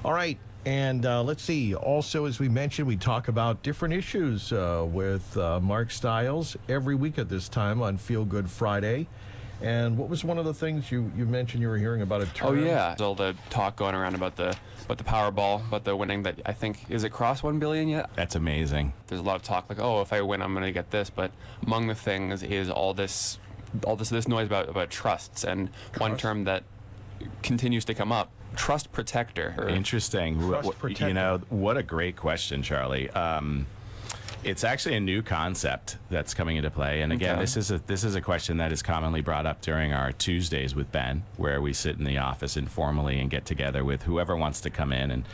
All right. And let's see. Also, as we mentioned, we talk about different issues with Mark Stiles every week at this time on Feel Good Friday. And what was one of the things you mentioned you were hearing about a term? Oh, yeah. All the talk going around about the Powerball, about the winning that I think, is it crossed 1 billion yet? That's amazing. There's a lot of talk like, oh, if I win, I'm going to get this. But among the things is all this noise about trusts, and one term that continues to come up, trust protector. Interesting. Trust protector. You know, what a great question, Charlie. It's actually a new concept that's coming into play, and again, this is a question that is commonly brought up during our Tuesdays with Ben, where we sit in the office informally and get together with whoever wants to come in. And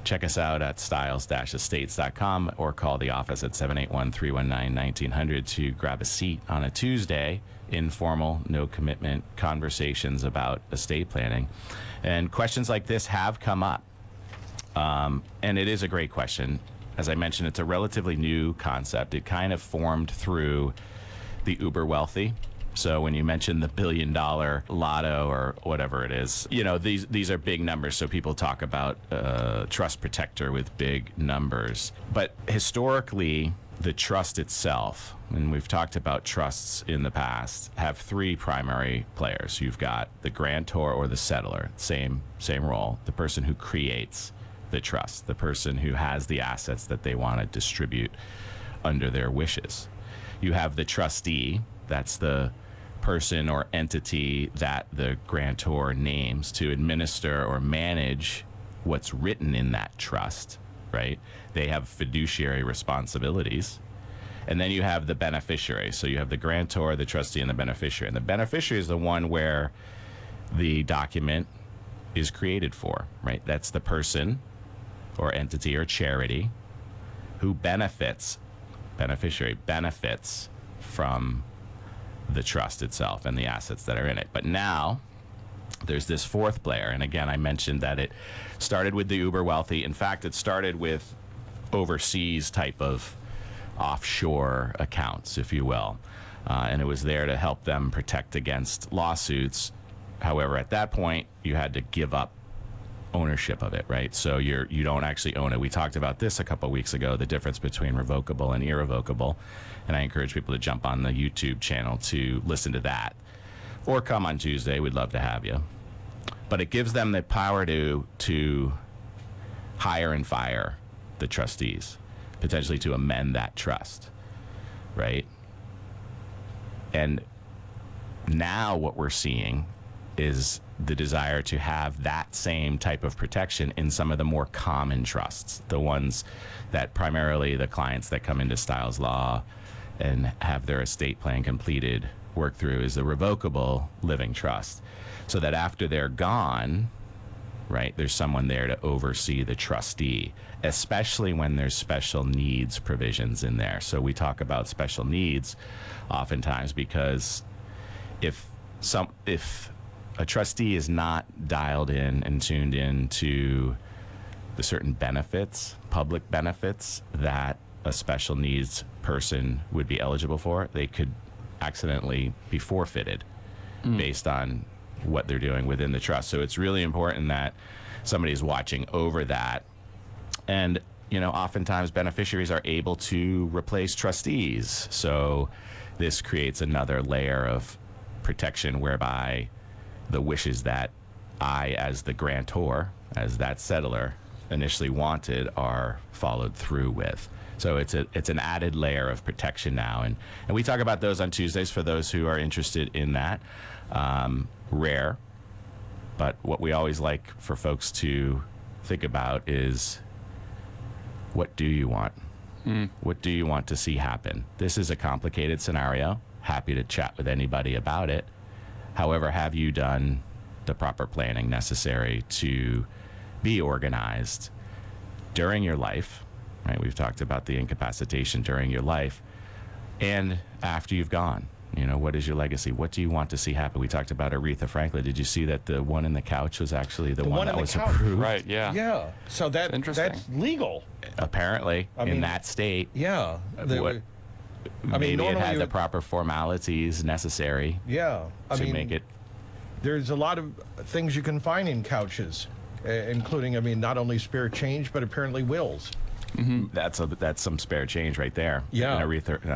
check us out at stiles-estates.com or call the office at 781-319-1900 to grab a seat on a Tuesday. Informal, no commitment conversations about estate planning. And questions like this have come up, and it is a great question. As I mentioned, it's a relatively new concept. It kind of formed through the uber wealthy. So when you mention the $1 billion lotto or whatever it is, you know, these are big numbers. So people talk about trust protector with big numbers. But historically, the trust itself, and we've talked about trusts in the past, have three primary players. You've got the grantor or the settler, same role, the person who creates the trust, the person who has the assets that they want to distribute under their wishes. You have the trustee, that's the person or entity that the grantor names to administer or manage what's written in that trust, right? They have fiduciary responsibilities. And then you have the beneficiary. So you have the grantor, the trustee, and the beneficiary. And the beneficiary is the one where the document is created for, right? That's the person or entity or charity who beneficiary benefits from the trust itself and the assets that are in it. But now there's this fourth player. And again, I mentioned that it started with the uber wealthy. In fact, it started with overseas type of offshore accounts, if you will. And it was there to help them protect against lawsuits. However, at that point, you had to give up ownership of it, right? So you don't actually own it. We talked about this a couple of weeks ago, the difference between revocable and irrevocable. And I encourage people to jump on the YouTube channel to listen to that. Or come on Tuesday, we'd love to have you. But it gives them the power to hire and fire the trustees, potentially to amend that trust, right? And now what we're seeing is the desire to have that same type of protection in some of the more common trusts, the ones that primarily the clients that come into Stiles Law and have their estate plan completed work through is the revocable living trust, so that after they're gone, right, there's someone there to oversee the trustee, especially when there's special needs provisions in there. So we talk about special needs oftentimes because if a trustee is not dialed in and tuned in to the certain benefits, public benefits that a special needs person would be eligible for, they could accidentally be forfeited based on what they're doing within the trust. So it's really important that somebody's watching over that. And, you know, oftentimes beneficiaries are able to replace trustees. So this creates another layer of protection whereby the wishes that I, as the grantor, as that settler, initially wanted are followed through with. So it's an added layer of protection now. And we talk about those on Tuesdays for those who are interested in that. Rare, but what we always like for folks to think about is, what do you want? What do you want to see happen? This is a complicated scenario. Happy to chat with anybody about it. However, have you done the proper planning necessary to be organized during your life? Right? We've talked about the incapacitation during your life and after you've gone. You know, what is your legacy? What do you want to see happen? We talked about Aretha Franklin. Did you see that the one in the couch was actually the one that was approved? Right, yeah. Yeah. So that's legal. Apparently, in that state. Yeah. Maybe it had the proper formalities necessary. Yeah. To make it. There's a lot of things you can find in couches. including, I mean, not only spare change, but apparently wills. That's some spare change right there. Yeah. And RESPECT,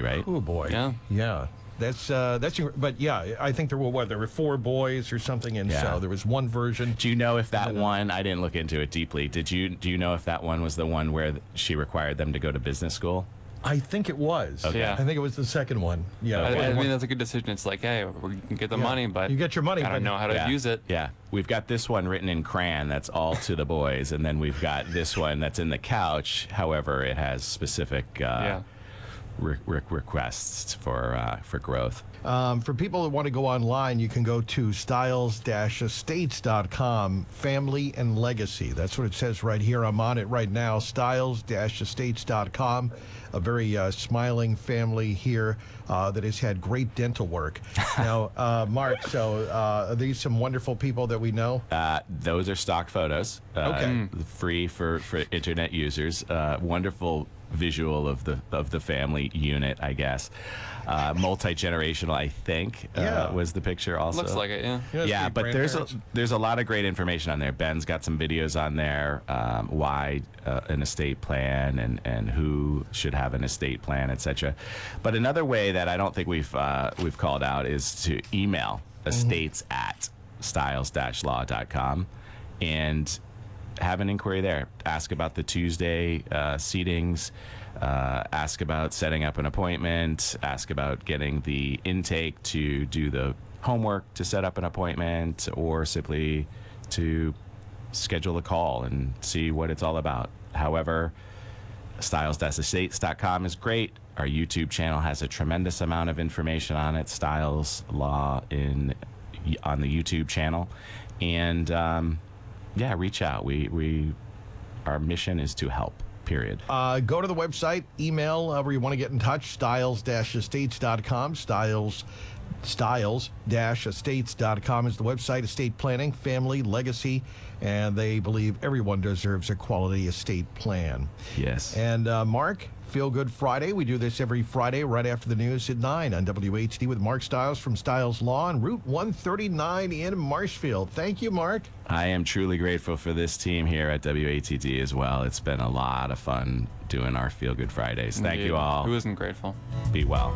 right? Oh boy. Yeah. Yeah. But yeah, I think there were 4 boys or something, and Yeah. so there was one version. Do you know if that one? I didn't look into it deeply. Do you know if that one was the one where she required them to go to business school? I think it was. Okay. Yeah. I think it was the second one. Yeah. I mean, that's a good decision. It's like, hey, we can get the money, but You get your money, gotta but- know how to Yeah. use it. Yeah, we've got this one written in crayon that's all to the boys, and then we've got this one that's in the couch. However, it has specific requests for growth. For people that want to go online, you can go to stiles-estates.com, family and legacy. That's what it says right here. I'm on it right now, stiles-estates.com. A very smiling family here that has had great dental work. Now, Mark, so are these some wonderful people that we know? Those are stock photos. Okay. Free for internet users. Wonderful visual of the family unit, I guess. Multi-generational, I think, Yeah. was the picture also. Looks like it, yeah. Yeah, but there's grandparents. a lot of great information on there. Ben's got some videos on there, why an estate plan and who should have an estate plan, etc. But another way that I don't think we've called out is to email estates@stiles-law.com and have an inquiry there. Ask about the Tuesday seatings. Ask about setting up an appointment. Ask about getting the intake to do the homework to set up an appointment, or simply to schedule a call and see what it's all about. However, stiles-estates.com is great. Our YouTube channel has a tremendous amount of information on it. Stiles Law on the YouTube channel, and yeah, reach out. Our mission is to help. Period. Go to the website, email where you want to get in touch, stiles-estates.com. Stiles-estates.com is the website. Estate planning, family, legacy, and they believe everyone deserves a quality estate plan. Yes. And Mark, Feel Good Friday. We do this every Friday right after the news at 9 on WHD with Mark Stiles from Stiles Law on Route 139 in Marshfield. Thank you, Mark. I am truly grateful for this team here at WATD as well. It's been a lot of fun doing our Feel Good Fridays. Thank you all. Who isn't grateful? Be well.